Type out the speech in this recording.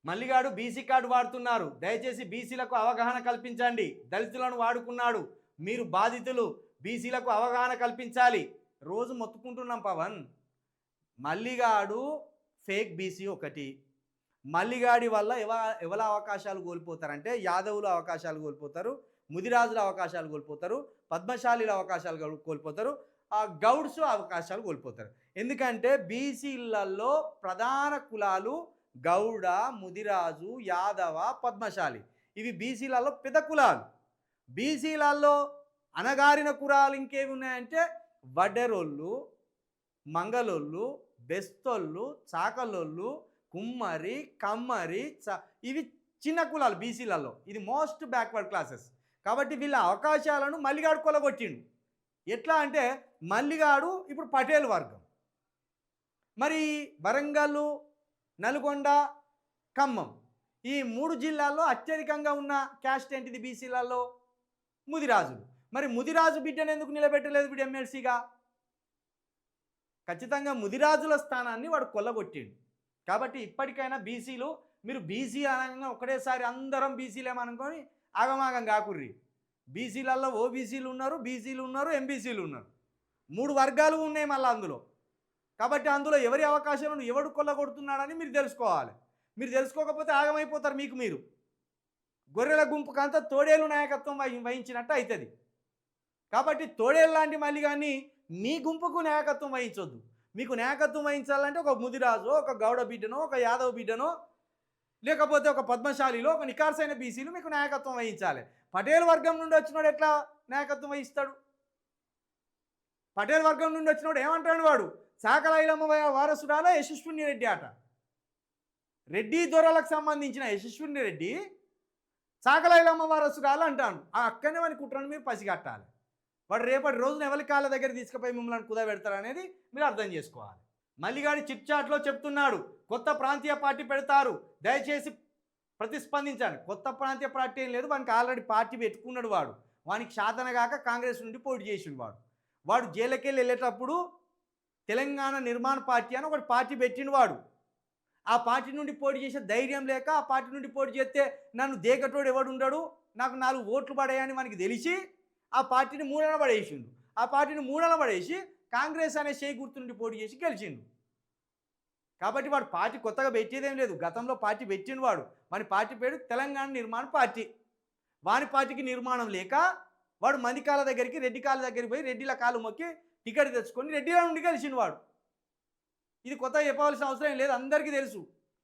Malligadu BC card వాడుతున్నారు, దయచేసి బీసీలకు అవగాహన కల్పించండి. దళితులను వాడుకున్నాడు, మీరు బాధితులు, బీసీలకు అవగాహన కల్పించాలి. రోజు మొత్తుకుంటున్నాం పవన్. మల్లిగాడు ఫేక్ బీసీ ఒకటి. మల్లిగాడి వల్ల ఎవల అవకాశాలు కోల్పోతారంటే యాదవుల అవకాశాలు కోల్పోతారు, ముదిరాజుల అవకాశాలు కోల్పోతారు, పద్మశాలిల అవకాశాలు కోల్పోతారు, గౌడ్స్ అవకాశాలు కోల్పోతారు. ఎందుకంటే బీసీలలో ప్రధాన కులాలు గౌడ, ముదిరాజు, యాదవ, పద్మశాలి. ఇవి బీసీలలో పెద్ద కులాలు. బీసీలలో అనగారిన కులాలు ఇంకేమి ఉన్నాయంటే వడ్డెరోళ్ళు, మంగళోళ్ళు, బెస్తోళ్ళు, చాకలోళ్ళు, కుమ్మరి, కమ్మరి, ఇవి చిన్న కులాలు బీసీలలో. ఇది మోస్ట్ బ్యాక్వర్డ్ క్లాసెస్. కాబట్టి వీళ్ళ అవకాశాలను మల్లిగాడు కొలగొట్టిండు. ఎట్లా అంటే మల్లిగాడు ఇప్పుడు పటేల్ వర్గం. మరి వరంగల్, నల్గొండ, ఖమ్మం ఈ 3 జిల్లాల్లో అత్యధికంగా ఉన్న క్యాస్ట్ ఏంటిది బీసీలలో? ముదిరాజులు. మరి ముదిరాజు బిడ్డను ఎందుకు నిలబెట్టలేదు వీడు ఎమ్మెల్సీగా? ఖచ్చితంగా ముదిరాజుల స్థానాన్ని వాడు కొల్లగొట్టిండు. కాబట్టి ఇప్పటికైనా బీసీలు, మీరు బీసీ అనగా ఒకటేసారి అందరం బీసీలేమనుకొని ఆగమాగం కాకుర్రి. బీసీలలో ఓబీసీలు ఉన్నారు, బీసీలు ఉన్నారు, ఎంబీసీలు ఉన్నారు. 3 వర్గాలు ఉన్నాయి మళ్ళీ అందులో. కాబట్టి అందులో ఎవరి అవకాశాలను ఎవడు కొల్లగొడుతున్నాడని మీరు తెలుసుకోవాలి. మీరు తెలుసుకోకపోతే ఆగమైపోతారు. మీరు గొర్రెల గుంపుకంతా తోడేలు నాయకత్వం వహించినట్టు అవుతుంది. కాబట్టి తోడేలు లాంటి మళ్ళీ కానీ మీ గుంపుకు నాయకత్వం వహించొద్దు. మీకు నాయకత్వం వహించాలంటే ఒక ముదిరాజు, ఒక గౌడ బిడ్డనో, ఒక యాదవ బిడ్డనో, లేకపోతే ఒక పద్మశాలిలో ఒక నికార్సైన బీసీలు మీకు నాయకత్వం వహించాలి. పటేల్ వర్గం నుండి వచ్చినోడు ఎట్లా నాయకత్వం వహిస్తాడు? పటేల్ వర్గం నుండి వచ్చినోడు ఏమంటాడు? వాడు సాకలైలమ్మ వారసుడాల యశస్విని రెడ్డి ఆట. రెడ్డి దొరలకు సంబంధించిన యశస్విని రెడ్డి సాకలైలమ్మ వారసుడాలు అంటాను. ఆ అక్కనే వాని కుట్రను మీరు పసిగట్టాలి. వాడు రేపటి రోజున ఎవరి కాళ్ళ దగ్గర తీసుకుపోయి మిమ్మల్ని కుదబెడతారు అనేది మీరు అర్థం చేసుకోవాలి. మల్లిగాడి చిట్ చాట్లో చెప్తున్నాడు, కొత్త ప్రాంతీయ పార్టీ పెడతారు, దయచేసి ప్రతిస్పందించాడు. కొత్త ప్రాంతీయ పార్టీ ఏం లేదు, వానికి ఆల్రెడీ పార్టీ పెట్టుకున్నాడు. వానికి శాతనగాక కాంగ్రెస్ నుండి పోటీ చేసిండు. వాడు జైలుకి వెళ్ళేటప్పుడు తెలంగాణ నిర్మాణ పార్టీ అని ఒకటి పార్టీ పెట్టిన ఆ పార్టీ నుండి పోటీ చేసే ధైర్యం లేక, ఆ పార్టీ నుండి పోటీ చేస్తే నన్ను దేకటోడు ఎవడు ఉండడు, నాకు 4 ఓట్లు పడాయని మనకి తెలిసి ఆ పార్టీని మూడన పడేసిండు. ఆ పార్టీని మూడన పడేసి కాంగ్రెస్ అనే చేయి గుర్తు నుండి పోటీ చేసి గెలిచిండు. కాబట్టి వాడు పార్టీ కొత్తగా పెట్టేదేం లేదు, గతంలో పార్టీ పెట్టిండు. వాని పార్టీ పేరు తెలంగాణ నిర్మాణ పార్టీ. వాని పార్టీకి నిర్మాణం లేక వాడు మందికాల దగ్గరికి, రెడ్డి కాళ్ళ దగ్గరికి పోయి రెడ్డిల కాలు మొక్కి టికెట్ తెచ్చుకొని రెడ్డిల నుండి గెలిచిండు. ఇది కొత్తగా చెప్పవలసిన అవసరం లేదు, అందరికీ తెలుసు.